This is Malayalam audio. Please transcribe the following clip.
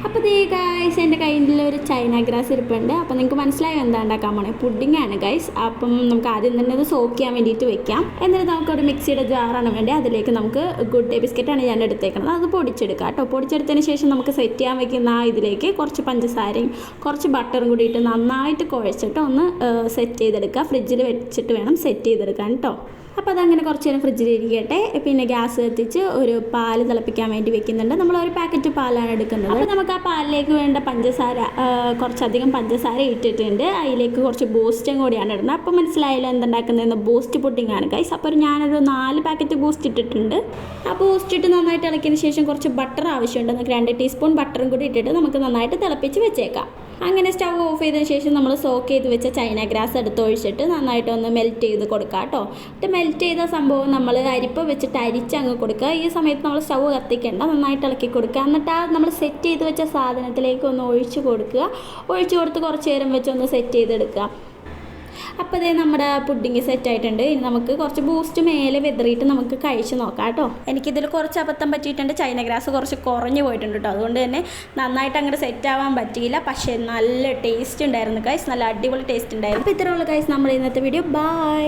അപ്പോൾ ദേ ഗൈസ് എൻ്റെ കയ്യിൽ ഒരു ചൈന ഗ്രാസ് ഇരിപ്പുണ്ട്. അപ്പോൾ നിങ്ങൾക്ക് മനസ്സിലായോ എന്താ ഉണ്ടാക്കാൻ പോണേ? പുഡിങ്ങാണ് ഗൈസ്. അപ്പം നമുക്ക് ആദ്യം തന്നെ അത് സോക്ക് ചെയ്യാൻ വേണ്ടിയിട്ട് വെക്കാം. എന്നിട്ട് നമുക്കൊരു മിക്സിയുടെ ജാറാണ് വേണ്ടി. അതിലേക്ക് നമുക്ക് ഗുഡ് ഡേ ബിസ്ക്കറ്റാണ് ഞാൻ എടുത്തേക്കുന്നത്. അത് പൊടിച്ചെടുക്കാം കേട്ടോ. പൊടിച്ചെടുത്തതിന് ശേഷം നമുക്ക് സെറ്റ് ചെയ്യാൻ വെക്കുന്ന ഇതിലേക്ക് കുറച്ച് പഞ്ചസാരയും കുറച്ച് ബട്ടറും കൂടി ഇട്ട് നന്നായിട്ട് കുഴച്ചിട്ട് ഒന്ന് സെറ്റ് ചെയ്തെടുക്കുക. ഫ്രിഡ്ജിൽ വെച്ചിട്ട് വേണം സെറ്റ് ചെയ്തെടുക്കാൻ കേട്ടോ. അപ്പോൾ അതങ്ങനെ കുറച്ച് നേരം ഫ്രിഡ്ജിൽ ഇരിക്കട്ടെ. പിന്നെ ഗ്യാസ് കത്തിച്ച് ഒരു പാല് തിളപ്പിക്കാൻ വേണ്ടി വെക്കുന്നുണ്ട്. നമ്മൾ ഒരു പാക്കറ്റ് പാലാണ് എടുക്കുന്നത്. അപ്പോൾ നമുക്ക് ആ പാലിലേക്ക് വേണ്ട പഞ്ചസാര കുറച്ചധികം പഞ്ചസാര ഇട്ടിട്ടുണ്ട്. അതിലേക്ക് കുറച്ച് ബൂസ്റ്റും കൂടിയാണ് ഇടുന്നത്. അപ്പോൾ മനസ്സിലായല്ലോ എന്തുണ്ടാക്കുന്നതെന്ന്? ബൂസ്റ്റ് പുഡിംഗ് ആണ് ഗൈസ്. അപ്പോൾ ഞാനൊരു 4 പാക്കറ്റ് ബൂസ്റ്റ് ഇട്ടിട്ടുണ്ട്. ആ ബൂസ്റ്റ് ഇട്ട് നന്നായിട്ട് ഇളക്കിയതിന് ശേഷം കുറച്ച് ബട്ടർ ആവശ്യമുണ്ട്. നമുക്ക് 2 ടീസ്പൂൺ ബട്ടറും കൂടി ഇട്ടിട്ട് നമുക്ക് നന്നായിട്ട് തിളപ്പിച്ച് വെച്ചേക്കാം. അങ്ങനെ സ്റ്റവ് ഓഫ് ചെയ്തതിന് ശേഷം നമ്മൾ സോക്ക് ചെയ്ത് വെച്ച ചൈന ഗ്രാസ് എടുത്ത് ഒഴിച്ചിട്ട് നന്നായിട്ടൊന്ന് മെൽറ്റ് ചെയ്ത് കൊടുക്കുക കേട്ടോ. എന്നിട്ട് മെൽറ്റ് ചെയ്ത സംഭവം നമ്മൾ അരിപ്പ വെച്ചിട്ട് അരിച്ചങ്ങ് കൊടുക്കുക. ഈ സമയത്ത് നമ്മൾ സ്റ്റവ് കത്തിക്കേണ്ട, നന്നായിട്ട് ഇളക്കി കൊടുക്കുക. എന്നിട്ട് ആ നമ്മൾ സെറ്റ് ചെയ്ത് വെച്ച സാധനത്തിലേക്ക് ഒന്ന് ഒഴിച്ച് കൊടുക്കുക. ഒഴിച്ച് കൊടുത്ത് കുറച്ച് നേരം വെച്ച് ഒന്ന് സെറ്റ് ചെയ്തെടുക്കുക. അപ്പോൾ ഇതേ നമ്മുടെ പുഡിങ് സെറ്റ് ആയിട്ടുണ്ട്. ഇനി നമുക്ക് കുറച്ച് ബൂസ്റ്റ് മേലെ വെതറിയിട്ട് നമുക്ക് കഴിച്ച് നോക്കാം കേട്ടോ. എനിക്കിതിൽ കുറച്ച് അബദ്ധം പറ്റിയിട്ടുണ്ട്. ചൈന ഗ്രാസ് കുറച്ച് കുറഞ്ഞു പോയിട്ടുണ്ട് കേട്ടോ. അതുകൊണ്ട് തന്നെ നന്നായിട്ട് അങ്ങോട്ട് സെറ്റ് ആവാൻ പറ്റിയില്ല. പക്ഷേ നല്ല ടേസ്റ്റ് ഉണ്ടായിരുന്നു ഗൈസ്. നല്ല അടിപൊളി ടേസ്റ്റ് ഉണ്ടായിരുന്നു. അപ്പോൾ ഇത്രയുള്ള ഗൈസ് നമ്മുടെ ഇന്നത്തെ വീഡിയോ. ബൈ.